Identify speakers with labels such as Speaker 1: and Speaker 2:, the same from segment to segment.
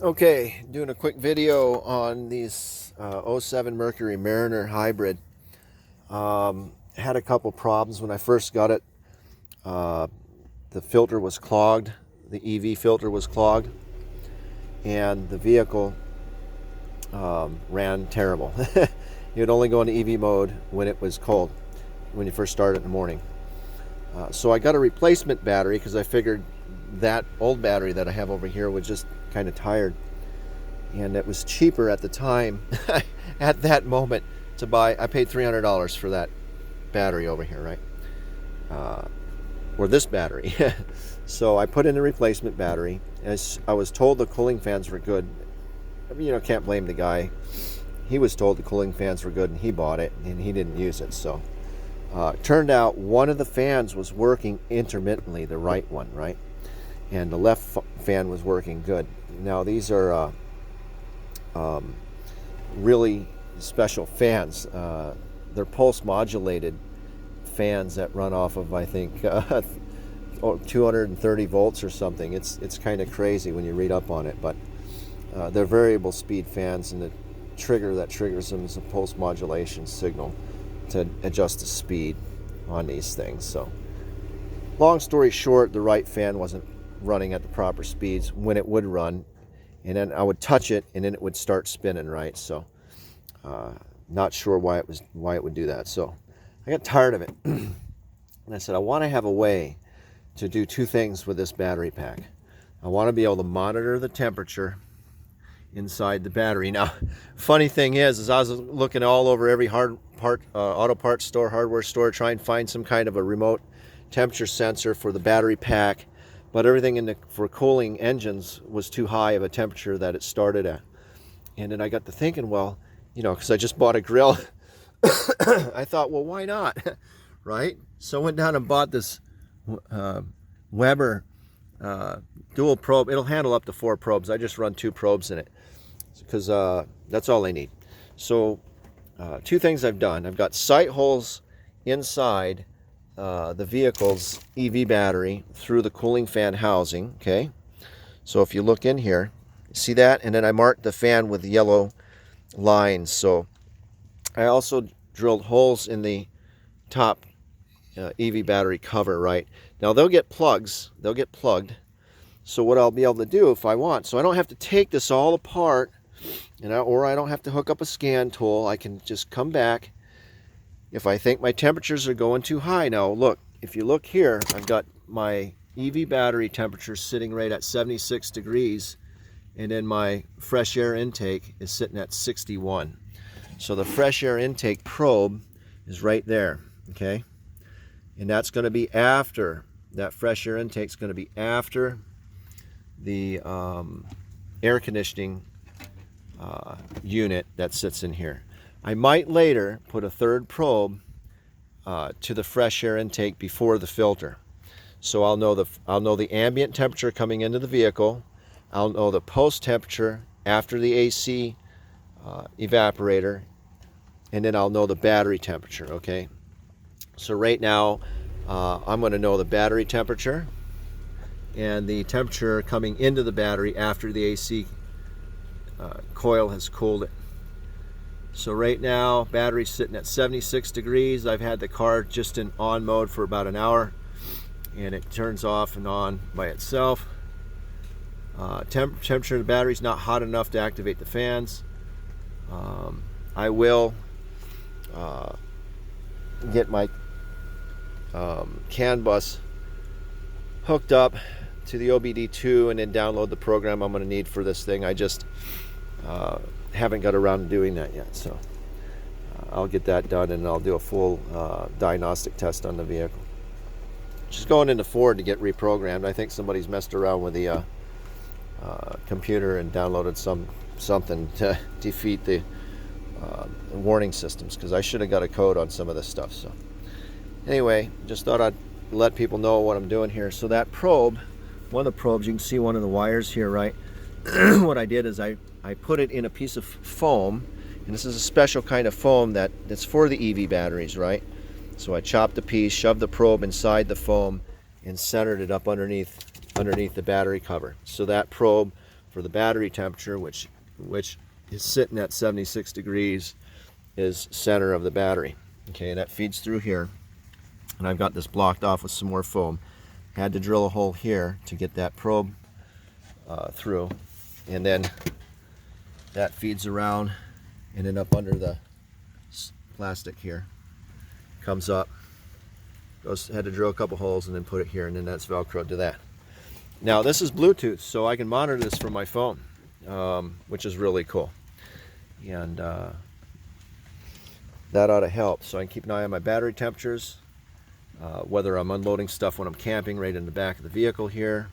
Speaker 1: Okay, doing a quick video on these '07 Mercury Mariner hybrid. Had a couple problems when I first got it. Uh, the filter was clogged, the EV filter was clogged, and the vehicle ran terrible. You would only go into EV mode when it was cold, when you first started in the morning. So I got a replacement battery because I figured that old battery that I have over here was just kind of tired. And it was cheaper at the time, at that moment, to buy. I paid $300 for that battery over here, right? Or this battery. So I put in a replacement battery. As I was told the cooling fans were good. You know, can't blame the guy. He was told the cooling fans were good and he bought it and he didn't use it. So it turned out one of the fans was working intermittently, the right one, right? And the left fan was working good. Now these are really special fans. They're pulse modulated fans that run off of, I think, 230 volts or something. It's kind of crazy when you read up on it, but they're variable speed fans, and the trigger that triggers them is a pulse modulation signal to adjust the speed on these things. So long story short, the right fan wasn't running at the proper speeds when it would run, and then I would touch it and then it would start spinning, right? So not sure why it would do that. So I got tired of it and I said I want to have a way to do two things with this battery pack. I want to be able to monitor the temperature inside the battery. Now, funny thing is I was looking all over every auto parts store, hardware store, trying to find some kind of a remote temperature sensor for the battery pack, but everything for cooling engines was too high of a temperature that it started at. And then I got to thinking, well, you know, because I just bought a grill, I thought, well, why not, right? So I went down and bought this Weber dual probe. It'll handle up to 4 probes. I just run 2 probes in it because that's all I need. So 2 things I've done. I've got sight holes inside the vehicle's EV battery through the cooling fan housing. Okay, so if you look in here, see that? And then I marked the fan with yellow lines. So I also drilled holes in the top EV battery cover, right? Now they'll get plugged. So what I'll be able to do if I want, so I don't have to take this all apart, or I don't have to hook up a scan tool. I can just come back if I think my temperatures are going too high. Now look, if you look here, I've got my EV battery temperature sitting right at 76 degrees, and then my fresh air intake is sitting at 61. So the fresh air intake probe is right there, okay? And that's going to be after, that fresh air intake is going to be after the air conditioning unit that sits in here. I might later put a third probe to the fresh air intake before the filter. So I'll know the ambient temperature coming into the vehicle. I'll know the post temperature after the AC evaporator, and then I'll know the battery temperature, okay? So right now I'm going to know the battery temperature and the temperature coming into the battery after the AC coil has cooled it. So right now battery's sitting at 76 degrees. I've had the car just in on mode for about an hour, and it turns off and on by itself. Temperature of the battery's not hot enough to activate the fans. I will get my CAN bus hooked up to the OBD2 and then download the program I'm going to need for this thing. I just haven't got around to doing that yet, so I'll get that done and I'll do a full diagnostic test on the vehicle. Just going into Ford to get reprogrammed. I think somebody's messed around with the computer and downloaded something to defeat the warning systems, because I should have got a code on some of this stuff. So anyway, just thought I'd let people know what I'm doing here. So that probe, one of the probes, you can see one of the wires here, right? What I did is I put it in a piece of foam, and this is a special kind of foam that's for the EV batteries, right? So I chopped a piece, shoved the probe inside the foam, and centered it up underneath the battery cover. So that probe for the battery temperature, which is sitting at 76 degrees, is center of the battery. Okay, that feeds through here, and I've got this blocked off with some more foam. Had to drill a hole here to get that probe through, and then that feeds around and then up under the plastic here, comes up, had to drill a couple holes and then put it here, and then that's velcroed to that. Now this is Bluetooth, so I can monitor this from my phone, which is really cool, and that ought to help. So I can keep an eye on my battery temperatures, whether I'm unloading stuff when I'm camping right in the back of the vehicle here,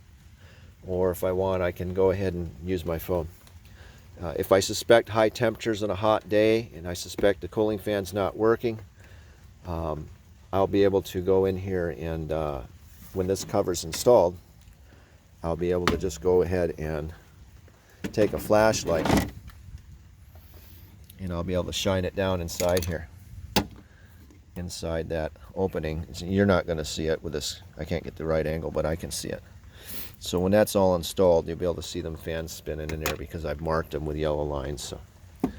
Speaker 1: or if I want, I can go ahead and use my phone. If I suspect high temperatures on a hot day and I suspect the cooling fan's not working, I'll be able to go in here and when this cover's installed, I'll be able to just go ahead and take a flashlight and I'll be able to shine it down inside here, inside that opening. You're not going to see it with this, I can't get the right angle, but I can see it. So when that's all installed, you'll be able to see them fans spinning in there because I've marked them with yellow lines. So when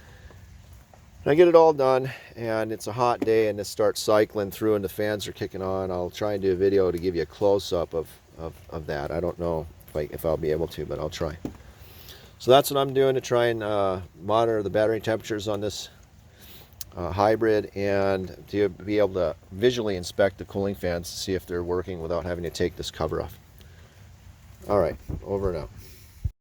Speaker 1: I get it all done and it's a hot day and it starts cycling through and the fans are kicking on, I'll try and do a video to give you a close-up of that. I don't know if I'll be able to, but I'll try. So that's what I'm doing to try and monitor the battery temperatures on this hybrid, and to be able to visually inspect the cooling fans to see if they're working without having to take this cover off. All right, over and out.